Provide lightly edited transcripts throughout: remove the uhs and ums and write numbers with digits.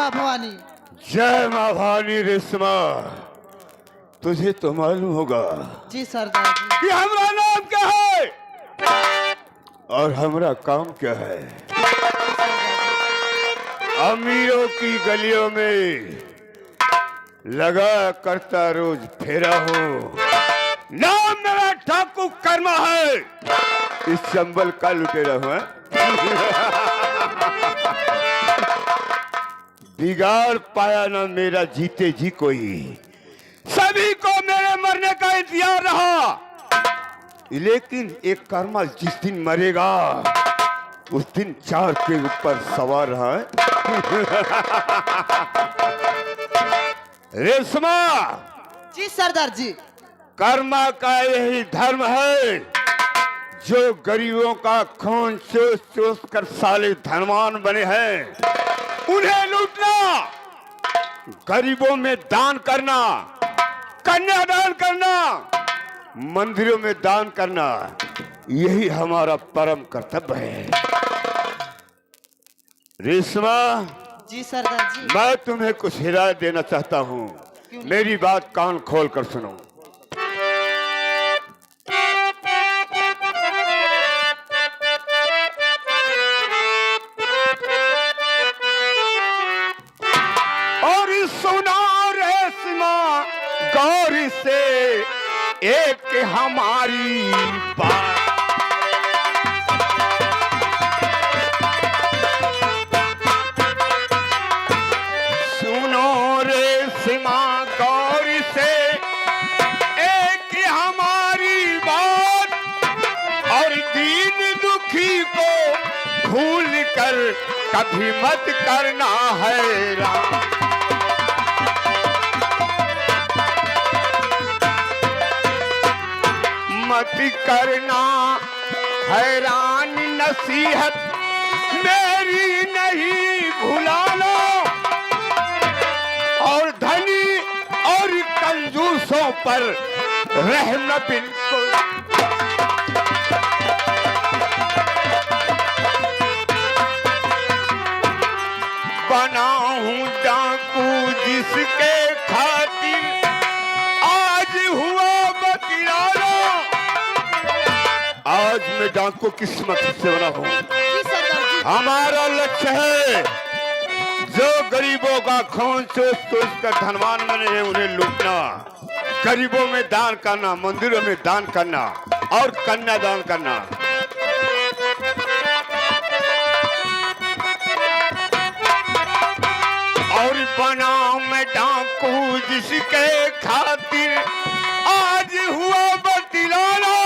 माँ भवानी। जय माँ भवानी। रेशमा, तुझे तो मालूम होगा जी सरदार जी। कि हमारा नाम क्या है और हमारा काम क्या है। अमीरों की गलियों में लगा करता रोज फेरा हूँ। नाम मेरा ठाकुर कर्मा है। इस चंबल का लुटेरा हूँ। बिगाड़ पाया ना मेरा जीते जी कोई। सभी को मेरे मरने का इंतजार रहा, लेकिन एक कर्मा जिस दिन मरेगा उस दिन चार के ऊपर सवार रहा है। रेशमा। जी सरदार जी। कर्मा का यही धर्म है, जो गरीबों का खून चूस चूस कर साले धनवान बने हैं उन्हें लूटना, गरीबों में दान करना, कन्यादान करना, मंदिरों में दान करना, यही हमारा परम कर्तव्य है। रेशमा। जी सरदार जी। मैं तुम्हें कुछ हिदायत देना चाहता हूँ, मेरी बात कान खोल कर सुनो। और सुनो रेशमा गौर से एक हमारी बात। कभी मत करना हैरान। मत करना हैरान, नसीहत मेरी नहीं भुलाना। और धनी और कंजूसों पर रहम बिल्कुल। बनाऊं डाकू जिसके खातिर आज हुआ बतियाना। आज मैं डाकू किस्मत से बना हूँ। हमारा लक्ष्य है जो गरीबों का खून चूस चूस कर धनवान बने हैं उन्हें लूटना, गरीबों में दान करना, मंदिरों में दान करना और कन्यादान करना। और बनाऊं मैं डाकू जिसके खातिर आज हुआ बतिलाना।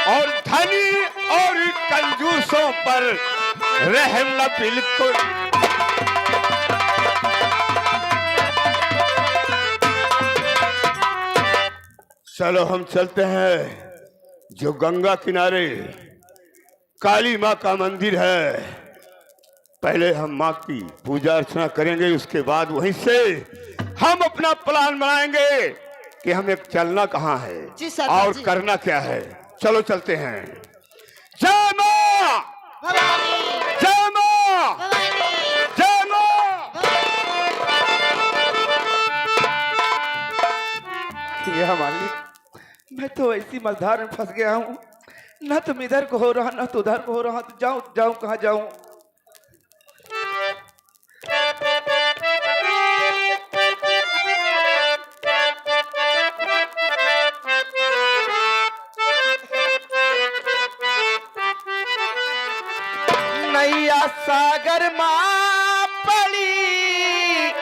और धनी और कंजूसों पर रहम न बिल्कुल। चलो हम चलते हैं, जो गंगा किनारे काली माँ का मंदिर है। पहले हम माँ की पूजा अर्चना करेंगे, उसके बाद वहीं से हम अपना प्लान बनाएंगे कि हमें चलना कहाँ है और करना क्या है। चलो चलते हैं। जय माँ, जय माँ, जय माँ। यह मालिक, मैं तो ऐसी मझधार में फंस गया हूँ, ना तुम इधर को हो रहा ना तो उधर को हो रहा। तो जाऊं जाऊं कहाँ जाऊं। नैया सागर माँ पड़ी,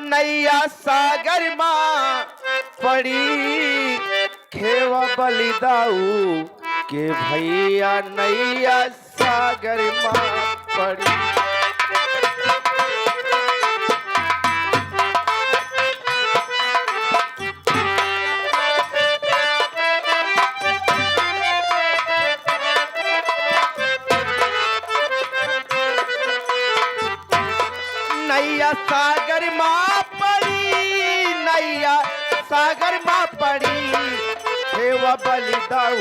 नैया सागर माँ पड़ी, खेवा बलिदाऊ के भैया नैया सागर माँ पड़ी। नैया सागर माँ पड़ी, नैया सागर माँ पड़ी, हेवा बलिदाऊ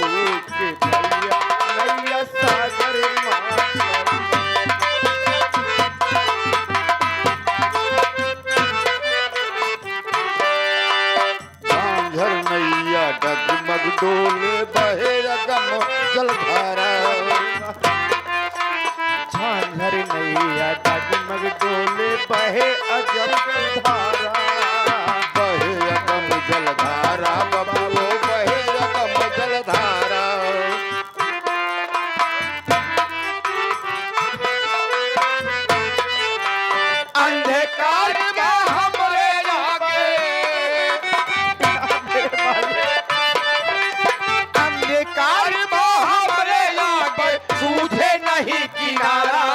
के भैया नैया सागर माँ पड़ी। जलधारा। झांझर नैया डगमग डोले बहे अजब धारा। बहे अगम जलधारा बाबा वो बहे अगम जलधारा। अंधकार क्या हमरे आगे अंधकार हमरे आगे सूझे नहीं किनारा।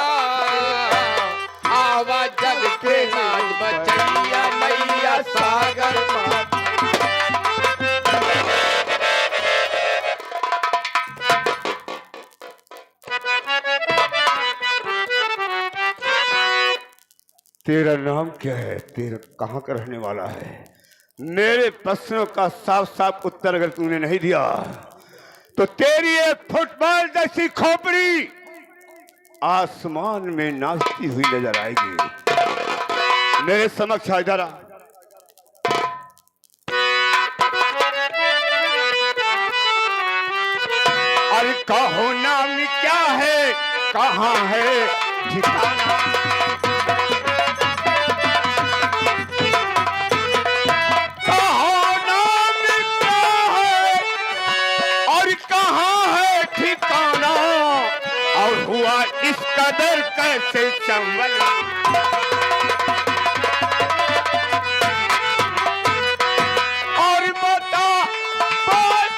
आवा जग के नाच बचैया मैया सागर माँ। तेरा नाम क्या है? तेरा कहाँ का रहने वाला है? मेरे प्रश्नों का साफ साफ उत्तर अगर तूने नहीं दिया तो तेरी एक फुटबॉल जैसी खोपड़ी आसमान में नाचती हुई नजर आएगी। मेरे समक्ष आ जरा। अरे कहो नाम क्या है, कहाँ है ठिकाना? हुआ इस कदर कैसे संभल? और बता बात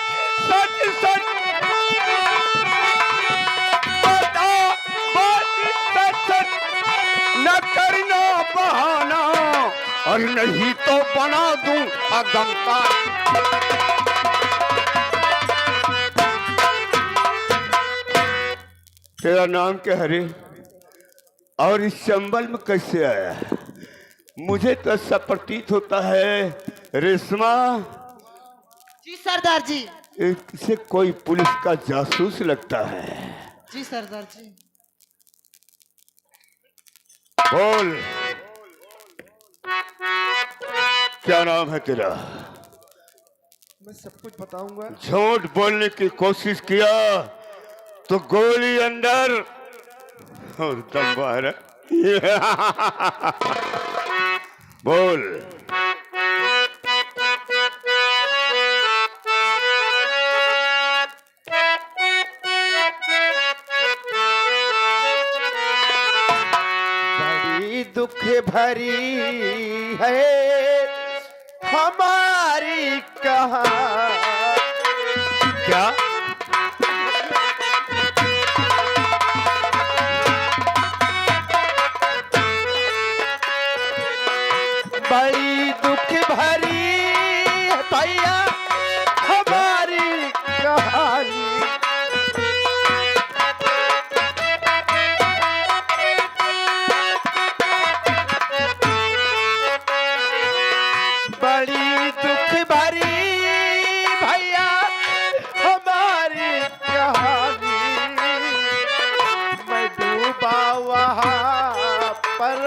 सच सच बता बात सच सच न करना बहाना और नहीं तो बना दूं अगम का। तेरा नाम क्या है रे? और इस चंबल में कैसे आया? मुझे तो ऐसा प्रतीत होता है रेशमा जी सरदार जी। इसे कोई पुलिस का जासूस लगता है। जी सरदार जी। बोल, क्या नाम है तेरा? मैं सब कुछ बताऊंगा। झूठ बोलने की कोशिश किया तो गोली अंदर और दम बाहर। बोल। बड़ी दुख भरी है हमारी कहानी। क्या? बड़ी दुख भरी है भैया हमारी कहानी। बड़ी दुख भरी भैया हमारी कहानी। मैं डूबा वहाँ पर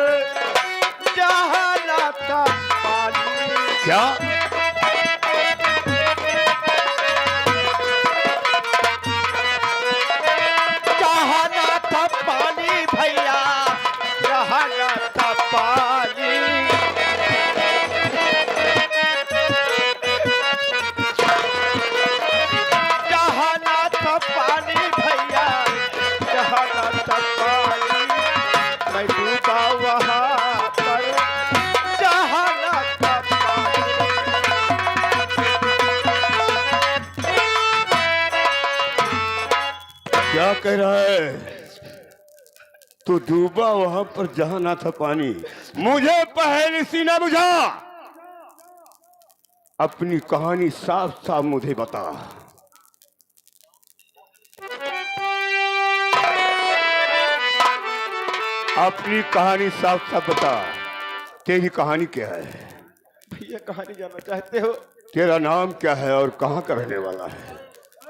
जहाँ ना था पानी। क्या? जहाँ ना था पानी भैया, जहाँ ना था पानी। जहाँ ना था पानी भैया, जहाँ ना था पानी। मैं डूबा वहाँ पर जहाँ ना था पानी। क्या कह रहा है? तू डूबा वहां पर जहां ना था पानी। मुझे पहले सी ना बुझा। अपनी कहानी साफ साफ मुझे बता। अपनी कहानी साफ साफ बता। तेरी कहानी क्या है? भैया कहानी जानना चाहते हो? तेरा नाम क्या है और कहाँ का रहने वाला है?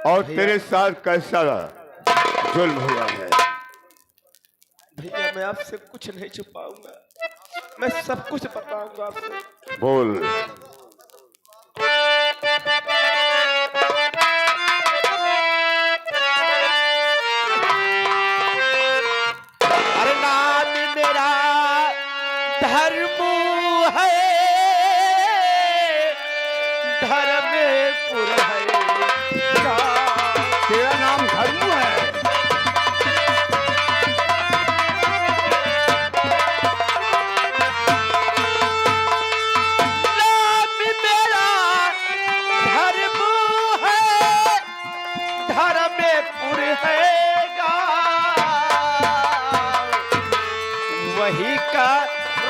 और तेरे साथ कैसा जुल्म हुआ है? भैया मैं आपसे कुछ नहीं छुपाऊंगा, मैं सब कुछ बताऊंगा आपसे। बोल। धर्मू है, धर्मपुर है गाँव। तेरा नाम धर्मू है। नाम मेरा धर्मू है, धर्मपुर है गाँव। वही का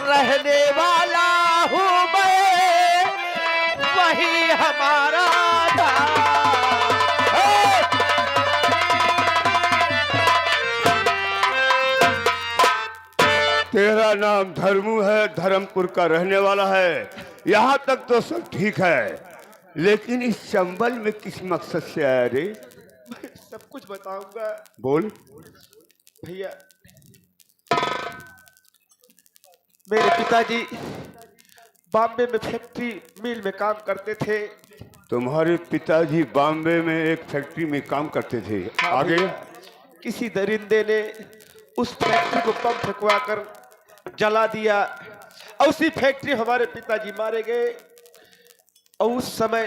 रहने वाला हूँ मैं, वही हमारा गाँव। तेरा नाम धर्मू है, धर्मपुर का रहने वाला है। यहाँ तक तो सब ठीक है, लेकिन इस चंबल में किस मकसद से आया रे? मैं सब कुछ बताऊंगा बोल। भैया। मेरे पिताजी बॉम्बे में फैक्ट्री मिल में काम करते थे। तुम्हारे पिताजी बॉम्बे में एक फैक्ट्री में काम करते थे। आगे? किसी दरिंदे ने उस फैक्ट्री को बम फेंकवा कर जला दिया और उसी फैक्ट्री में हमारे पिताजी मारे गए। और उस समय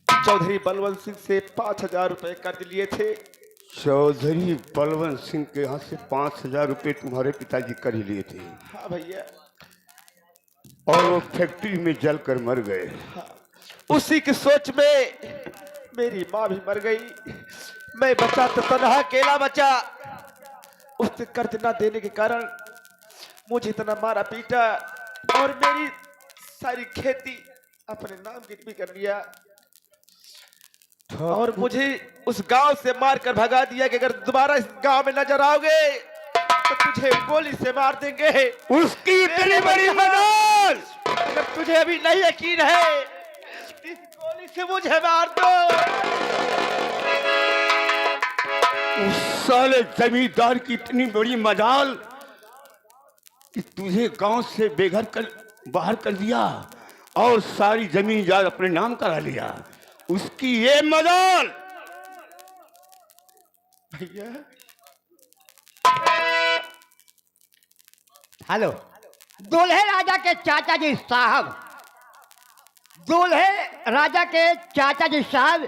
चौधरी बलवंत सिंह से 5,000 रुपए कर्ज लिए थे। चौधरी बलवंत सिंह के यहाँ से 5,000 रुपए तुम्हारे पिताजी कर ही लिए थे। हाँ भैया। और वो फैक्ट्री में जलकर मर गए। उसी की सोच में मेरी माँ भी मर गई। मैं बचा तो तनहा अकेला बचा। उससे कर्ज ना देने के कारण मुझे इतना मारा पीटा और मेरी सारी खेती अपने नाम गिरवी कर लिया। और मुझे उस गांव से मारकर भगा दिया कि अगर दोबारा इस गांव में नजर आओगे तो तुझे गोली से मार देंगे। उसकी इतनी बड़ी मजाल! अगर तुझे अभी नहीं यकीन है, इस गोली से मुझे मार दो। उस साले जमींदार की इतनी बड़ी मजाल कि तुझे गांव से बेघर कर बाहर कर दिया और सारी जमीन जायदाद अपने नाम करा लिया। उसकी ये मजाल! भैया हेलो, दूल्हे राजा के चाचा जी साहब, दूल्हे राजा के चाचा जी साहब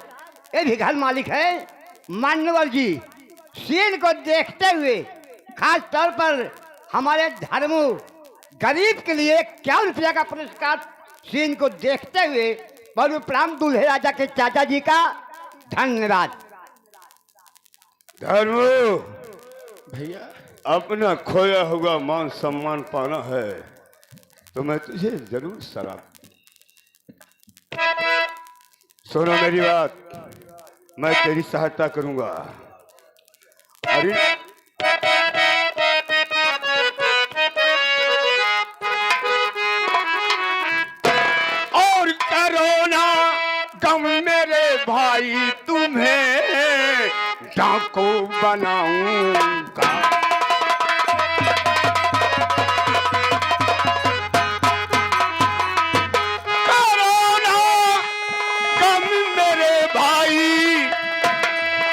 ये भी घर मालिक है मान्यवर जी। सीन को देखते हुए खास तौर पर हमारे धर्मू गरीब के लिए 1 रुपया का पुरस्कार सीन को देखते हुए बहुत प्रणाम दूल्हे राजा के चाचा जी का। धन्यवाद। धर्मू, भैया अपना खोया हुआ मान सम्मान पाना है तो मैं तुझे जरूर शराब। सुनो मेरी बात, मैं तेरी सहायता करूंगा। अरे और करोना गम मेरे भाई, तुम्हें डाकू बनाऊंगा। करोना गम मेरे भाई,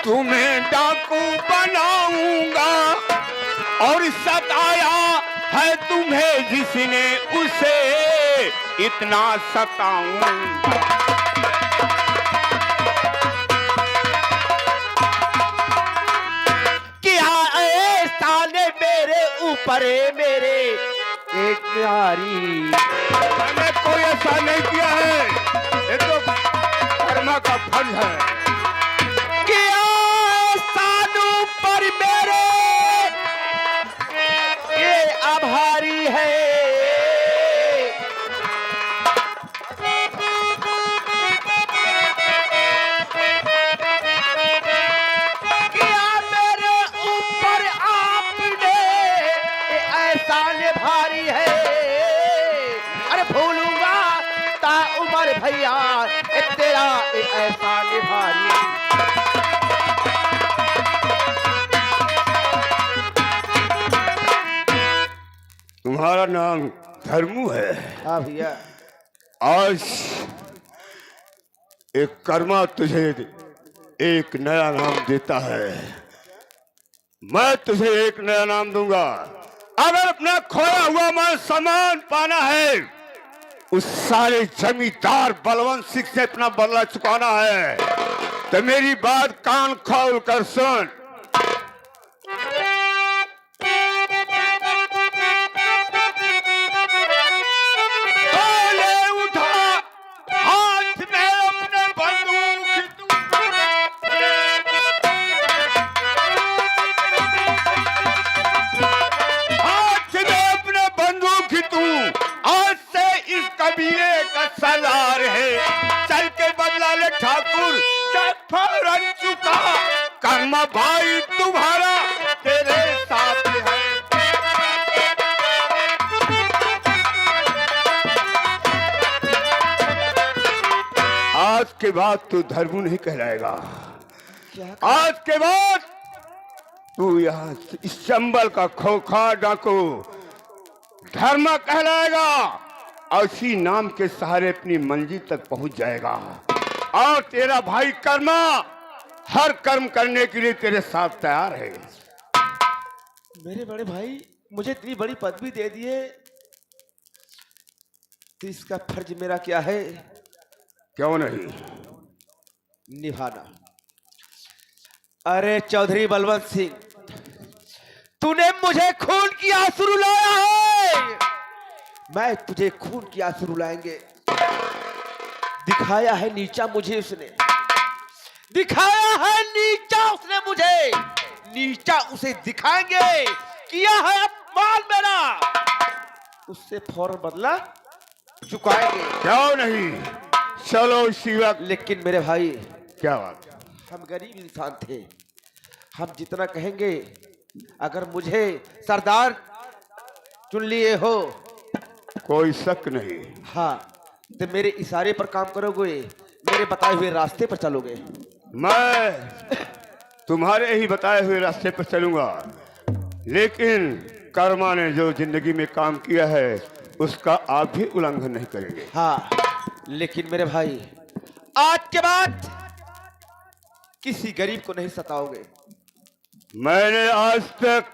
तुम्हें डाकू बनाऊंगा। और सताया है तुम्हें जिसने, उसे इतना सताऊंगा। परे मेरे एक प्यारी। मैंने कोई ऐसा नहीं किया है, ये तो कर्मा का फल है। किया सानू पर मेरे ये आभारी है। किया मेरे ऊपर आपने ऐसा भारी है। अरे भूलूंगा ता उमर भैया तेरा ऐसा भारी। तुम्हारा नाम धर्मू है? हाँ भैया। आज एक कर्मा तुझे एक नया नाम देता है। मैं तुझे एक नया नाम दूंगा। अगर अपना खोया हुआ मान सम्मान पाना है, उस सारे जमींदार बलवंत सिंह से अपना बदला चुकाना है, तो मेरी बात कान खोल कर सुन। ले उठा हाथ में अपने बंदूक, हाथ में अपने बंदूक तू आज से इस कबीले का सरदार है। चल के बदला ले ठाकुर, फौरन चुका। कर्मा भाई तुम्हारा तेरे साथ है। आज के बाद तू धर्मू नहीं कहलाएगा। आज के बाद तू यहाँ इस चंबल का खोखा डाकू धर्मा कहलाएगा और इसी नाम के सहारे अपनी मंजिल तक पहुंच जाएगा। और तेरा भाई कर्मा हर कर्म करने के लिए तेरे साथ तैयार है। मेरे बड़े भाई मुझे इतनी बड़ी पदवी दे दिए, तो इसका फर्ज मेरा क्या है? क्यों नहीं निभाना। अरे चौधरी बलवंत सिंह, तूने मुझे खून की आंसू रुलाया है, मैं तुझे खून की आंसू रुलाएंगे। दिखाया है नीचा मुझे उसने, दिखाया है नीचा उसने मुझे, नीचा उसे दिखाएंगे। किया है अपमान मेरा, उससे फौरन बदला चुकाएंगे। क्यों नहीं, चलो इसी वक्त। लेकिन मेरे भाई, क्या बात? हम गरीब इंसान थे, हम जितना कहेंगे, अगर मुझे सरदार चुन लिए हो, कोई शक नहीं। हाँ, तो मेरे इशारे पर काम करोगे, मेरे बताए हुए रास्ते पर चलोगे। मैं तुम्हारे ही बताए हुए रास्ते पर चलूंगा, लेकिन कर्मा ने जो जिंदगी में काम किया है उसका आप भी उल्लंघन नहीं करेंगे। हाँ, लेकिन मेरे भाई, आज के बाद किसी गरीब को नहीं सताओगे। मैंने आज तक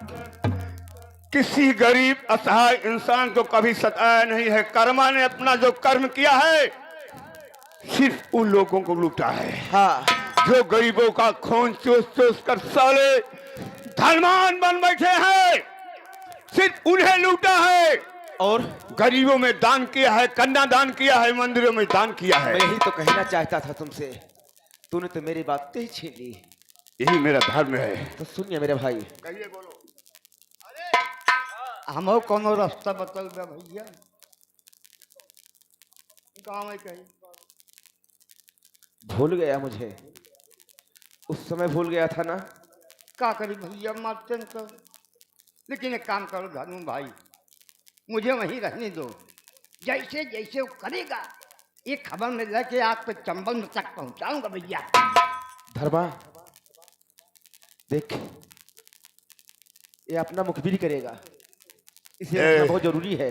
किसी गरीब असहाय इंसान को कभी सताया नहीं है। कर्मा ने अपना जो कर्म किया है सिर्फ उन लोगों को लूटा है, हाँ, जो गरीबों का खून चूस चूस कर साले धनवान बन बैठे हैं, सिर्फ उन्हें लूटा है। और गरीबों में दान किया है, कन्या दान किया है, मंदिरों में दान किया है। मैं यही तो कहना चाहता था तुमसे, तूने तो मेरी बातें ही छीन ली। यही मेरा धर्म है। तो सुनिए मेरे भाई, कहिए, बोलो। हमो कोनो रास्ता बतल दे भैया, गाँव में कहीं। भूल गया मुझे, उस समय भूल गया था ना। का करी भैया, मारते न तो। लेकिन एक काम करो धनु भाई, मुझे वहीं रहने दो। जैसे जैसे वो करेगा एक खबर में लेके आप पे चंबल में तक पहुंचाऊंगा भैया। धर्मा देख, ये अपना मुखबिरी करेगा, इसे रखना बहुत जरूरी है।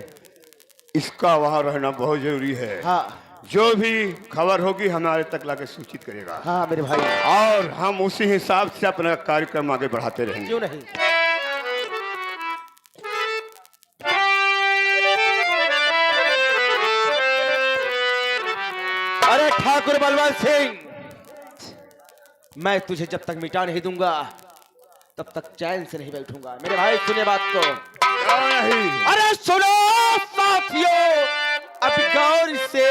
इसका वहां रहना बहुत जरूरी है। हाँ जो भी खबर होगी हमारे तक लाके सूचित करेगा। हाँ मेरे भाई, और हम उसी हिसाब से अपना कार्यक्रम आगे बढ़ाते रहेंगे। क्यों नहीं। अरे ठाकुर बलवंत सिंह, मैं तुझे जब तक मिटा नहीं दूंगा तब तक चैन से नहीं बैठूंगा। मेरे भाई सुने बात को। नहीं। अरे सुनो साथियों, अब गौर से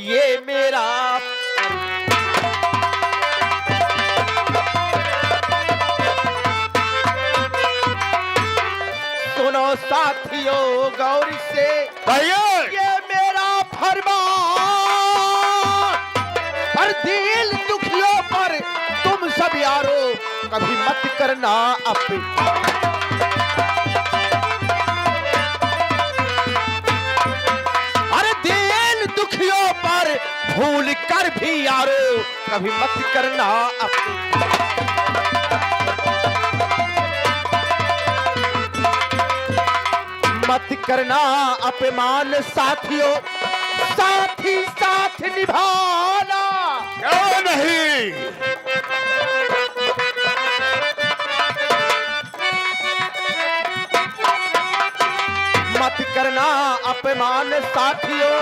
ये मेरा सुनो साथियों, गौर से भैया ये मेरा फरमान, पर दिल दुखियों पर तुम सब यारो कभी मत करना अरे दिल दुखियों पर भूल कर भी यारो कभी मत करना मत करना अपमान साथियों, साथ ही साथ निभाना। क्यों नहीं। बेमान साथियों,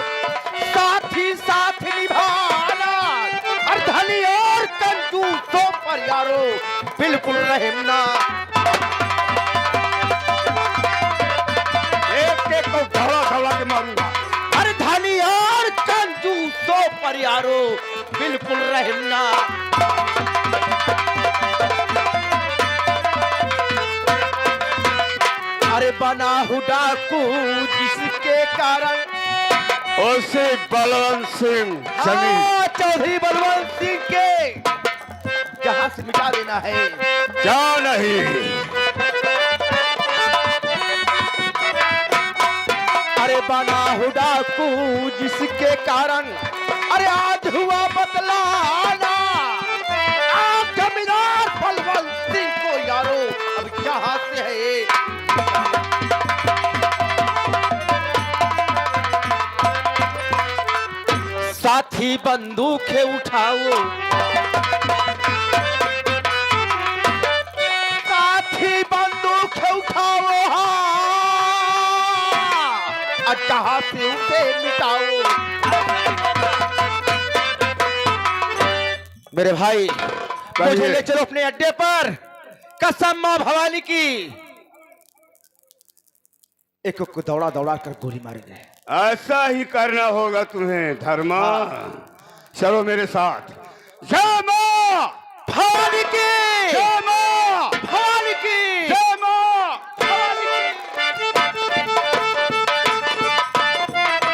साथी साथ निभाना, और धनी और कंजूसों पर यारो बिल्कुल रहम ना। एक को धड़ा धड़ा के मारूंगा। अरे धनी और कंजूसों पर यारो बिल्कुल रहम ना। अरे बना हूँ डाकू जिसके कारण उसे बलवंत सिंह जमीन हाँ, चौधरी बलवंत सिंह के जहां से मिटा देना है। क्या नहीं। अरे बना हूँ डाकू जिसके कारण अरे आज हुआ बदलाना। आप जमींदार बलवंत सिंह को यारो अब जहां से है ये। साथी बंदूकें उठाओ, साथी बंदूकें उठाओ, हाँ, जहां से उसे मिटाओ। मेरे भाई मुझे ले चलो अपने अड्डे पर, कसम मां भवानी की। एक को दौड़ा दौड़ा कर गोली मारेंगे। ऐसा ही करना होगा तुम्हें धर्मा। चलो मेरे साथ। जय मां भवानी की, जय मां भवानी की, जय मां।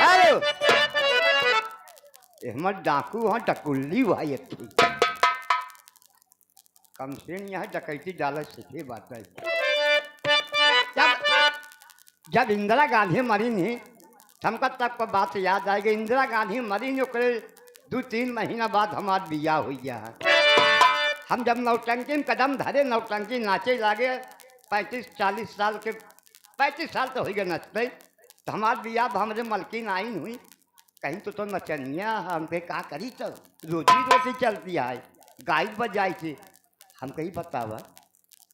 हेलो हमर डाकू हाँ डकुल्ली भाई एक कम से यहाँ डकैती डाल सीखे बात है। जब इंदिरा गांधी मरी नहीं हमका तक पर बात याद आएगी। इंदिरा गांधी मरी नहीं ओकरे 2-3 महीना बाद हमार बियाह हो गया है। हम जब नौटंकी में कदम धरे नौटंकी नाचे लागे 35-40 साल के 35 साल तो हो गए नचते। तो हमार बियाह हमारे मलकिन आइन हुई कहीं तो नचनिया हम पे का करी तो रोजी रोटी चलती है गायक बजाई थी। हम कहीं बतावा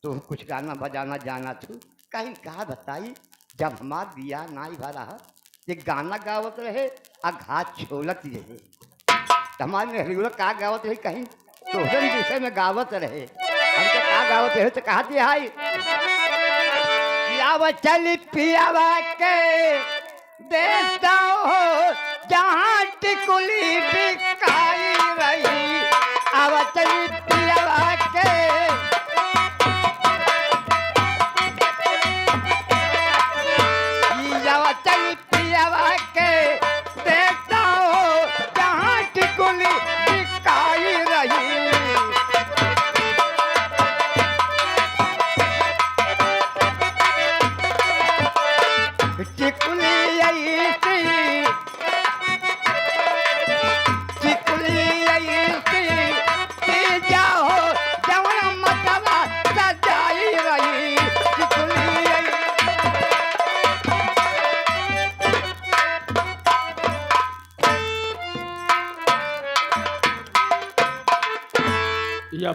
तो कुछ गाना बजाना जाना थू कहीं कहा बताई। जब हमार बियाह नाई भरा ये गाना गावत रहे आ घाट छोलत रहे। हमारे रेगुलर का गावत रहे कहीं तोहरे विषय में गावत रहे। हमको का गावत रहे तो कहती हाई पियावा चल पियावा के देता हो जहाँ टिकुली बिकाई रही। आवा चल पियावा